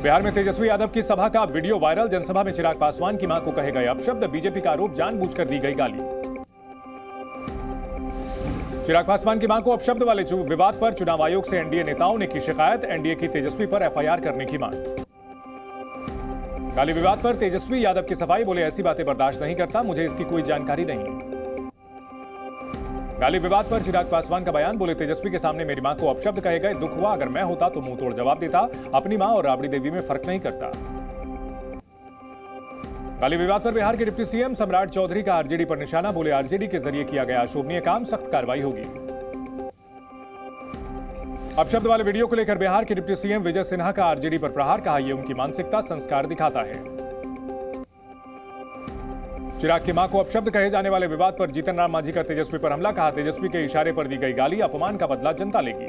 बिहार में तेजस्वी यादव की सभा का वीडियो वायरल। जनसभा में चिराग पासवान की मां को कहे गए अपशब्द। बीजेपी का आरोप, जानबूझकर दी गई गाली। चिराग पासवान की मां को अपशब्द वाले विवाद पर चुनाव आयोग से एनडीए नेताओं ने की शिकायत। एनडीए की तेजस्वी पर एफआईआर करने की मांग। गाली विवाद पर तेजस्वी यादव की सफाई, बोले ऐसी बातें बर्दाश्त नहीं करता, मुझे इसकी कोई जानकारी नहीं। गाली विवाद पर चिराग पासवान का बयान, बोले तेजस्वी के सामने मेरी मां को अपशब्द कहे गए, दुख हुआ, अगर मैं होता तो मुंह तोड़ जवाब देता, अपनी मां और राबड़ी देवी में फर्क नहीं करता। गाली विवाद पर बिहार के डिप्टी सीएम सम्राट चौधरी का आरजेडी पर निशाना, बोले आरजेडी के जरिए किया गया अशोभनीय काम, सख्त कार्रवाई होगी। अपशब्द वाले वीडियो को लेकर बिहार के डिप्टी सीएम विजय सिन्हा का आरजेडी पर प्रहार, कहा यह उनकी मानसिकता, संस्कार दिखाता है। चिराग की मां को अपशब्द कहे जाने वाले विवाद पर जीतन राम मांझी का तेजस्वी पर हमला, कहा तेजस्वी के इशारे पर दी गई गाली, अपमान का बदला जनता लेगी।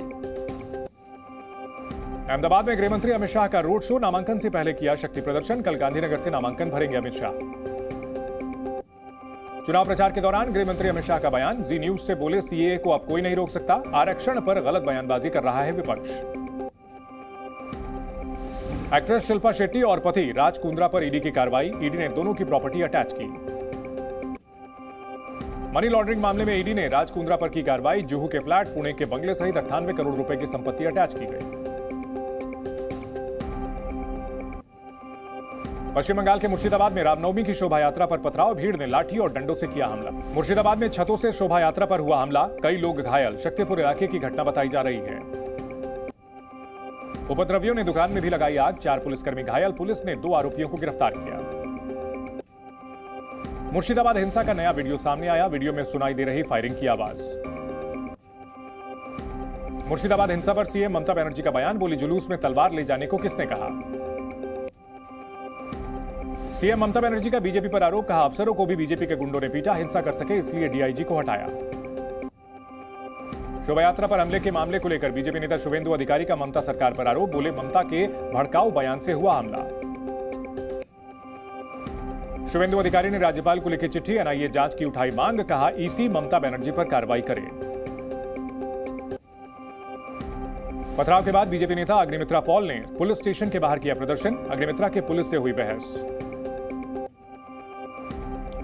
अहमदाबाद में गृहमंत्री अमित शाह का रोड शो, नामांकन से पहले किया शक्ति प्रदर्शन, कल गांधीनगर से नामांकन भरेंगे अमित शाह। चुनाव प्रचार के दौरान गृहमंत्री अमित शाह का बयान, जी न्यूज से बोले सीएए को अब कोई नहीं रोक सकता, आरक्षण पर गलत बयानबाजी कर रहा है विपक्ष। एक्ट्रेस शिल्पा शेट्टी और पति राज कुंद्रा पर ईडी की कार्रवाई, ईडी ने दोनों की प्रॉपर्टी अटैच की। मनी लॉन्ड्रिंग मामले में ईडी ने राज कुंद्रा पर की कार्रवाई, जुहू के फ्लैट, पुणे के बंगले सहित 98 करोड़ रुपए की संपत्ति अटैच की गई। पश्चिम बंगाल के मुर्शिदाबाद में रामनवमी की शोभा यात्रा पर पथराव, भीड़ ने लाठी और डंडों से किया हमला। मुर्शिदाबाद में छतों से शोभा यात्रा पर हुआ हमला, कई लोग घायल, शक्तिपुर इलाके की घटना बताई जा रही है। उपद्रवियों ने दुकान में भी लगाई आग, 4 पुलिसकर्मी घायल, पुलिस ने 2 आरोपियों को गिरफ्तार किया। मुर्शिदाबाद हिंसा का नया वीडियो सामने आया, वीडियो में सुनाई दे रही फायरिंग की आवाज। मुर्शिदाबाद हिंसा पर सीएम ममता बनर्जी का बयान, बोली जुलूस में तलवार ले जाने को किसने कहा। सीएम ममता बनर्जी का बीजेपी पर आरोप, कहा अफसरों को भी बीजेपी के गुंडों ने पीटा, हिंसा कर सके इसलिए डीआईजी को हटाया। शोभा यात्रा पर हमले के मामले को लेकर बीजेपी नेता शुभेंदु अधिकारी का ममता सरकार पर आरोप, बोले ममता के भड़काऊ बयान से हुआ हमला। शुभेंदु अधिकारी ने राज्यपाल को लिखी चिट्ठी, एनआईए जांच की उठाई मांग, कहा ईसी ममता बनर्जी पर कार्रवाई करे। पथराव के बाद बीजेपी नेता अग्निमित्रा पॉल ने पुलिस स्टेशन के बाहर किया प्रदर्शन, अग्निमित्रा के पुलिस से हुई बहस।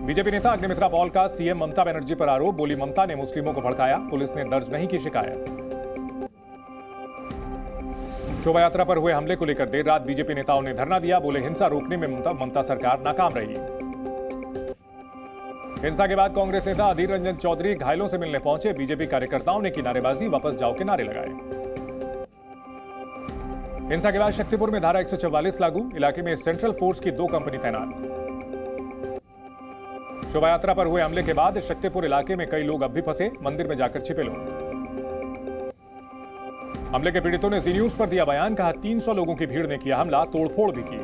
बीजेपी नेता अग्निमित्रा पॉल का सीएम ममता बनर्जी पर आरोप, बोली ममता ने मुस्लिमों को भड़काया, पुलिस ने दर्ज नहीं की शिकायत। शोभा यात्रा पर हुए हमले को लेकर देर रात बीजेपी नेताओं ने धरना दिया, बोले हिंसा रोकने में ममता सरकार नाकाम रही। हिंसा के बाद कांग्रेस नेता अधीर रंजन चौधरी घायलों से मिलने पहुंचे, बीजेपी कार्यकर्ताओं ने की नारेबाजी, वापस जाओ के नारे लगाए। हिंसा के बाद शक्तिपुर में धारा 144 लागू, इलाके में सेंट्रल फोर्स की 2 कंपनी तैनात। शोभा यात्रा पर हुए हमले के बाद शक्तिपुर इलाके में कई लोग अब भी फंसे, मंदिर में जाकर छिपे लोग। हमले के पीड़ितों ने जी न्यूज पर दिया बयान, कहा 300 लोगों की भीड़ ने किया हमला, तोड़फोड़ भी की।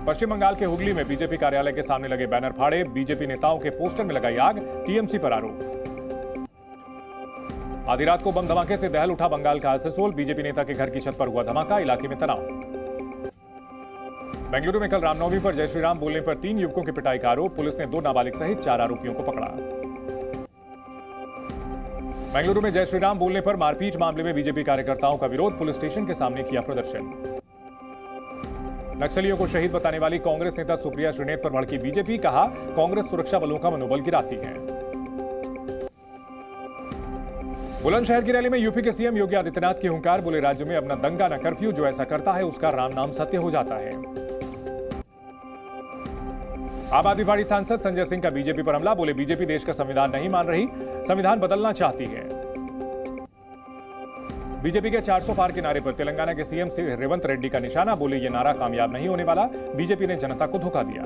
पश्चिम बंगाल के हुगली में बीजेपी कार्यालय के सामने लगे बैनर फाड़े, बीजेपी नेताओं के पोस्टर में लगाई आग, टीएमसी पर आरोप। आधी रात को बम धमाके से दहल उठा बंगाल का आसनसोल, बीजेपी नेता के घर की छत पर हुआ धमाका, इलाके में तनाव। बेंगलुरु में कल रामनवमी पर जय श्री राम बोलने पर 3 युवकों की पिटाई का आरोप, पुलिस ने 2 नाबालिग सहित 4 आरोपियों को पकड़ा। बेंगलुरु में जय श्री राम बोलने पर मारपीट मामले में बीजेपी कार्यकर्ताओं का विरोध, पुलिस स्टेशन के सामने किया प्रदर्शन। नक्सलियों को शहीद बताने वाली कांग्रेस नेता सुप्रिया श्रीनेत पर भड़की बीजेपी, कहा कांग्रेस सुरक्षा बलों का मनोबल गिराती है। बुलंदशहर की रैली में यूपी के सीएम योगी आदित्यनाथ की हुंकार, बोले राज्य में अपना दंगा न कर्फ्यू, जो ऐसा करता है उसका राम नाम सत्य हो जाता है। आम आदमी पार्टी सांसद संजय सिंह का बीजेपी पर हमला, बोले बीजेपी देश का संविधान नहीं मान रही, संविधान बदलना चाहती है। बीजेपी के 400 पार के नारे पर तेलंगाना के सीएम से रेवंत रेड्डी का निशाना, बोले ये नारा कामयाब नहीं होने वाला, बीजेपी ने जनता को धोखा दिया।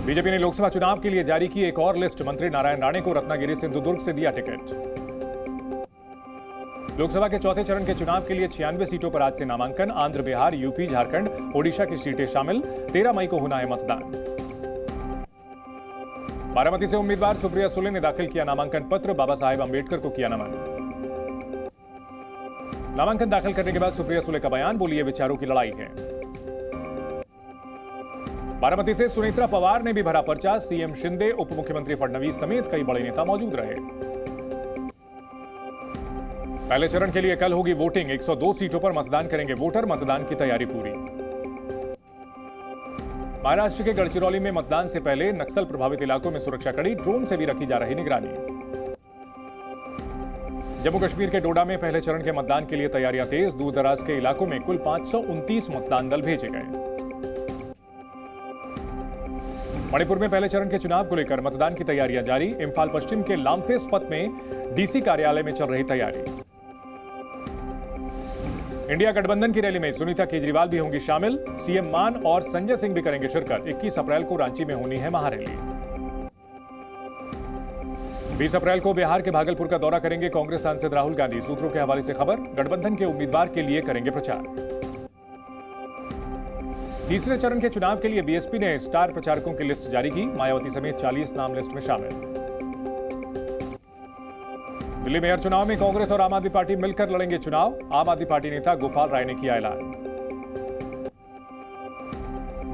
बीजेपी ने लोकसभा चुनाव के लिए जारी की एक और लिस्ट, मंत्री नारायण राणे को रत्नागिरी सिंधुदुर्ग से दिया टिकट। लोकसभा के 4थे चरण के चुनाव के लिए 96 सीटों पर आज से नामांकन, आंध्र, बिहार, यूपी, झारखंड, ओडिशा की सीटें शामिल, 13 मई को होना है मतदान। बारामती से उम्मीदवार सुप्रिया सुले ने दाखिल किया नामांकन पत्र, बाबा साहेब अंबेडकर को किया नमन। नामांकन दाखिल करने के बाद सुप्रिया सुले का बयान, बोली ये विचारों की लड़ाई है। बारामती से सुनेत्रा पवार ने भी भरा पर्चा, सीएम शिंदे, उप मुख्यमंत्री फडणवीस समेत कई बड़े नेता मौजूद रहे। पहले चरण के लिए कल होगी वोटिंग। 102 सीटों पर मतदान करेंगे वोटर। मतदान की तैयारी पूरी। महाराष्ट्र के गढ़चिरौली में मतदान से पहले नक्सल प्रभावित इलाकों में सुरक्षा कड़ी। ड्रोन से भी रखी जा रही निगरानी। जम्मू कश्मीर के डोडा में पहले चरण के मतदान के लिए तैयारियां तेज। दूर दराज के इलाकों में कुल 529 मतदान दल भेजे गए। मणिपुर में पहले चरण के चुनाव को लेकर मतदान की तैयारियां जारी। इम्फाल पश्चिम के लामफेस पथ में डीसी कार्यालय में चल रही तैयारी। इंडिया गठबंधन की रैली में सुनीता केजरीवाल भी होंगी शामिल। सीएम मान और संजय सिंह भी करेंगे शिरकत। 21 अप्रैल को रांची में होनी है महारैली। 20 अप्रैल को बिहार के भागलपुर का दौरा करेंगे कांग्रेस सांसद राहुल गांधी। सूत्रों के हवाले से खबर, गठबंधन के उम्मीदवार के लिए करेंगे प्रचार। तीसरे चरण के चुनाव के लिए बीएसपी ने स्टार प्रचारकों की लिस्ट जारी की। मायावती समेत 40 नाम लिस्ट में शामिल। दिल्ली मेयर चुनाव में कांग्रेस और आम आदमी पार्टी मिलकर लड़ेंगे चुनाव। आम आदमी पार्टी नेता गोपाल राय ने किया ऐलान।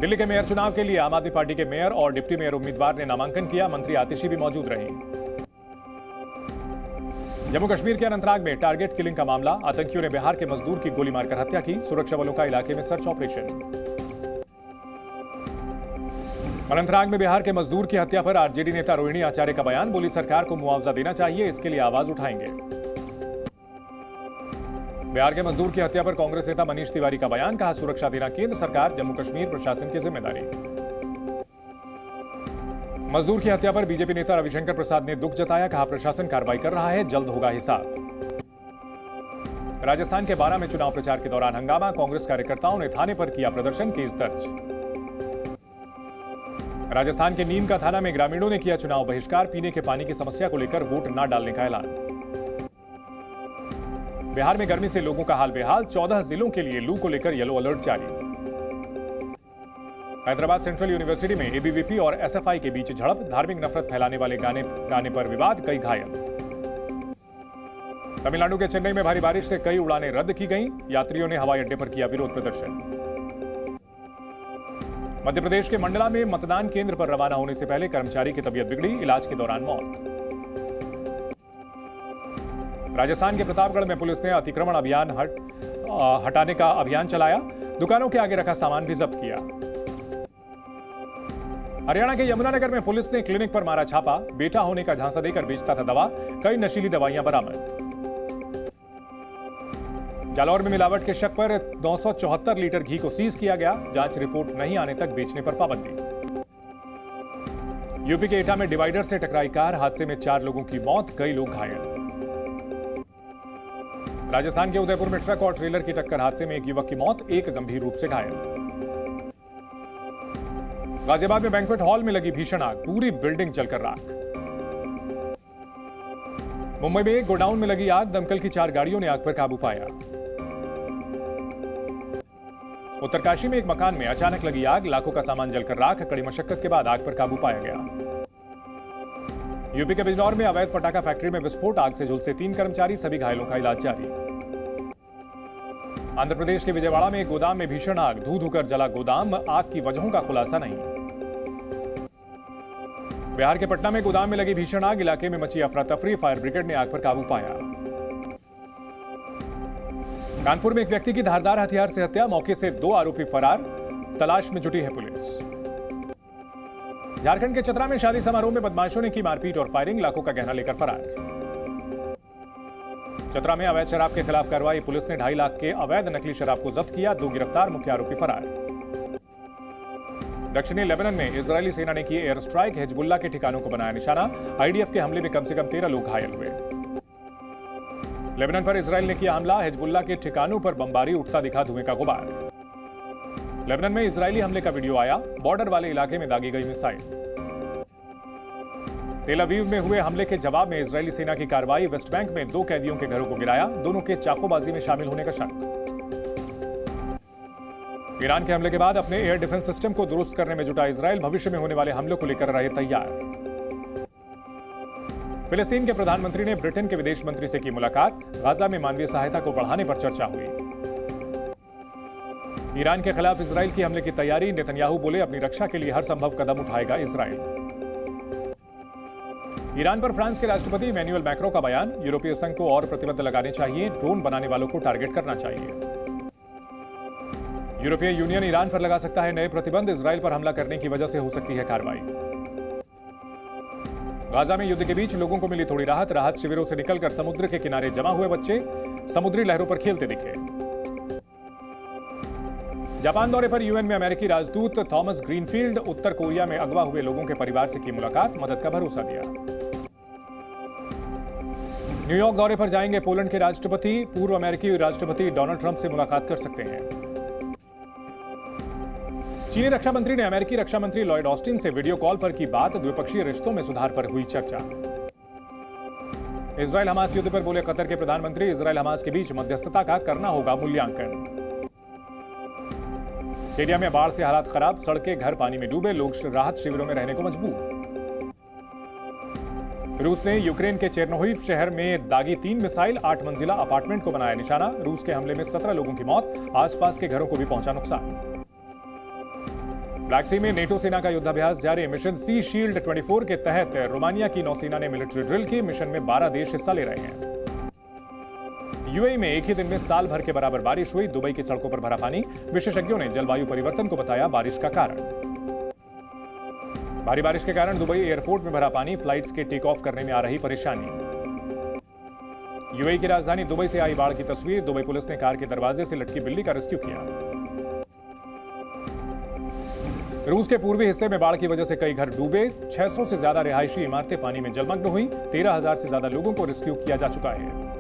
दिल्ली के मेयर चुनाव के लिए आम आदमी पार्टी के मेयर और डिप्टी मेयर उम्मीदवार ने नामांकन किया। मंत्री आतिशी भी मौजूद रही। जम्मू कश्मीर के अनंतनाग में टारगेट किलिंग का मामला। आतंकियों ने बिहार के मजदूर की गोली मारकर हत्या की। सुरक्षा बलों का इलाके में सर्च ऑपरेशन। अनंतनाग में बिहार के मजदूर की हत्या पर आरजेडी नेता रोहिणी आचार्य का बयान। बोली सरकार को मुआवजा देना चाहिए, इसके लिए आवाज उठाएंगे। बिहार के मजदूर की हत्या पर कांग्रेस नेता मनीष तिवारी का बयान। कहा सुरक्षा देना केंद्र सरकार, जम्मू कश्मीर प्रशासन की जिम्मेदारी। मजदूर की हत्या पर बीजेपी नेता रविशंकर प्रसाद ने दुख जताया। कहा प्रशासन कार्रवाई कर रहा है, जल्द होगा हिसाब। राजस्थान के बारां में चुनाव प्रचार के दौरान हंगामा। कांग्रेस कार्यकर्ताओं ने थाने पर किया प्रदर्शन, केस दर्ज। राजस्थान के नीम का थाना में ग्रामीणों ने किया चुनाव बहिष्कार। पीने के पानी की समस्या को लेकर वोट न डालने का ऐलान। बिहार में गर्मी से लोगों का हाल बेहाल। 14 जिलों के लिए लू को लेकर येलो अलर्ट जारी। हैदराबाद सेंट्रल यूनिवर्सिटी में एबीवीपी और एसएफआई के बीच झड़प। धार्मिक नफरत फैलाने वाले गाने पर विवाद, कई घायल। तमिलनाडु के चेन्नई में भारी बारिश से कई उड़ानें रद्द की गईं। यात्रियों ने हवाई अड्डे पर किया विरोध प्रदर्शन। मध्य प्रदेश के मंडला में मतदान केंद्र पर रवाना होने से पहले कर्मचारी की तबीयत बिगड़ी। इलाज के दौरान मौत। राजस्थान के प्रतापगढ़ में पुलिस ने अतिक्रमण अभियान हटाने का अभियान चलाया। दुकानों के आगे रखा सामान भी जब्त किया। हरियाणा के यमुनानगर में पुलिस ने क्लिनिक पर मारा छापा। बेटा होने का झांसा देकर बेचता था दवा। कई नशीली दवाइयां बरामद। जालौर में मिलावट के शक पर 974 लीटर घी को सीज किया गया। जांच रिपोर्ट नहीं आने तक बेचने पर पाबंदी। यूपी के एटा में डिवाइडर से टकराई कार। हादसे में 4 लोगों की मौत, कई लोग घायल। राजस्थान के उदयपुर में ट्रक और ट्रेलर की टक्कर हादसे में एक युवक की मौत, एक गंभीर रूप से घायल। गाजियाबाद में बैंक्वेट हॉल में लगी भीषण आग। पूरी बिल्डिंग जलकर राख। मुंबई में एक गोडाउन में लगी आग। दमकल की 4 गाड़ियों ने आग पर काबू पाया। उत्तरकाशी में एक मकान में अचानक लगी आग। लाखों का सामान जलकर राख। कड़ी मशक्कत के बाद आग पर काबू पाया गया। यूपी के बिजनौर में अवैध पटाखा फैक्ट्री में विस्फोट। आग से झुलसे 3 कर्मचारी, सभी घायलों का इलाज जारी। आंध्र प्रदेश के विजयवाड़ा में एक गोदाम में भीषण आग। धू धू कर जला गोदाम। आग की वजहों का खुलासा नहीं। बिहार के पटना में गोदाम में लगी भीषण आग। इलाके में मची अफरा तफरी। फायर ब्रिगेड ने आग पर काबू पाया। कानपुर में एक व्यक्ति की धारदार हथियार से हत्या। मौके से 2 आरोपी फरार। तलाश में जुटी है पुलिस। झारखंड के चतरा में शादी समारोह में बदमाशों ने की मारपीट और फायरिंग। लाखों का गहना लेकर फरार। चतरा में अवैध शराब के खिलाफ कार्रवाई। पुलिस ने 2.5 लाख के अवैध नकली शराब को जब्त किया। 2 गिरफ्तार, मुख्य आरोपी फरार। दक्षिणी लेबनान में इजरायली सेना ने की एयर स्ट्राइक। हिजबुल्लाह के ठिकानों को बनाया निशाना। आईडीएफ के हमले में कम से कम 13 लोग घायल हुए। लेबनान पर इजरायल ने किया हमला। हिजबुल्लाह के ठिकानों पर बमबारी। उठता दिखा धुएं का गुबार। लेबनान में इजरायली हमले का वीडियो आया। बॉर्डर वाले इलाके में दागी गई मिसाइल। तेल अवीव में हुए हमले के जवाब में इजरायली सेना की कार्रवाई। वेस्ट बैंक में 2 कैदियों के घरों को गिराया। दोनों के चाकूबाजी में शामिल होने का शक। ईरान के हमले के बाद अपने एयर डिफेंस सिस्टम को दुरुस्त करने में जुटा इजरायल। भविष्य में होने वाले हमलों को लेकर रहे तैयार। फिलिस्तीन के प्रधानमंत्री ने ब्रिटेन के विदेश मंत्री से की मुलाकात। गाजा में मानवीय सहायता को बढ़ाने पर चर्चा हुई। ईरान के खिलाफ इजरायल की हमले की तैयारी। नेतन्याहू बोले अपनी रक्षा के लिए हर संभव कदम उठाएगा इजरायल। ईरान पर फ्रांस के राष्ट्रपति इमैनुअल मैक्रों का बयान, यूरोपीय संघ को और प्रतिबंध लगाने चाहिए, ड्रोन बनाने वालों को टारगेट करना चाहिए। यूरोपीय यूनियन ईरान पर लगा सकता है नए प्रतिबंध, इजराइल पर हमला करने की वजह से हो सकती है कार्रवाई। गाजा में युद्ध के बीच लोगों को मिली थोड़ी राहत, राहत शिविरों से निकलकर समुद्र के किनारे जमा हुए बच्चे समुद्री लहरों पर खेलते दिखे। जापान दौरे पर यूएन में अमेरिकी राजदूत थॉमस ग्रीनफील्ड, उत्तर कोरिया में अगवा हुए लोगों के परिवार से की मुलाकात, मदद का भरोसा दिया। न्यूयॉर्क दौरे पर जाएंगे पोलैंड के राष्ट्रपति, पूर्व अमेरिकी राष्ट्रपति डोनाल्ड ट्रंप से मुलाकात कर सकते हैं। चीनी रक्षा मंत्री ने अमेरिकी रक्षा मंत्री लॉयड ऑस्टिन से वीडियो कॉल पर की बात, द्विपक्षीय रिश्तों में सुधार पर हुई चर्चा। इजराइल हमास युद्ध पर बोले कतर के प्रधानमंत्री, इजराइल हमास के बीच मध्यस्थता का करना होगा मूल्यांकन। केन्या में बाढ़ से हालात खराब, सड़कें घर पानी में डूबे, लोग राहत शिविरों में रहने को मजबूर। रूस ने यूक्रेन के चेरनोहिव शहर में दागी 3 मिसाइल, 8 मंजिला अपार्टमेंट को बनाया निशाना, रूस के हमले में 17 लोगों की मौत, आसपास के घरों को भी पहुंचा नुकसान। ब्लैक सी में नेटो सेना का युद्धाभ्यास जारी, मिशन सी शील्ड 24 के तहत रोमानिया की नौसेना ने मिलिट्री ड्रिल की, मिशन में 12 देश हिस्सा ले रहे हैं। यूएई में एक ही दिन में साल भर के बराबर बारिश हुई, दुबई की सड़कों पर भरा पानी, विशेषज्ञों ने जलवायु परिवर्तन को बताया बारिश का कारण। भारी बारिश के कारण दुबई एयरपोर्ट में भरा पानी, फ्लाइट्स के टेक ऑफ करने में आ रही परेशानी। यूएई की राजधानी दुबई से आई बाढ़ की तस्वीर, दुबई पुलिस ने कार के दरवाजे से लटकी बिल्ली का रेस्क्यू किया। रूस के पूर्वी हिस्से में बाढ़ की वजह से कई घर डूबे, 600 से ज्यादा रिहायशी इमारतें पानी में जलमग्न हुई, 13,000 से ज्यादा लोगों को रेस्क्यू किया जा चुका है।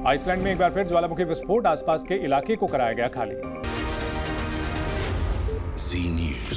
आइसलैंड में एक बार फिर ज्वालामुखी विस्फोट, आसपास के इलाके को कराया गया खाली। जी न्यूज़।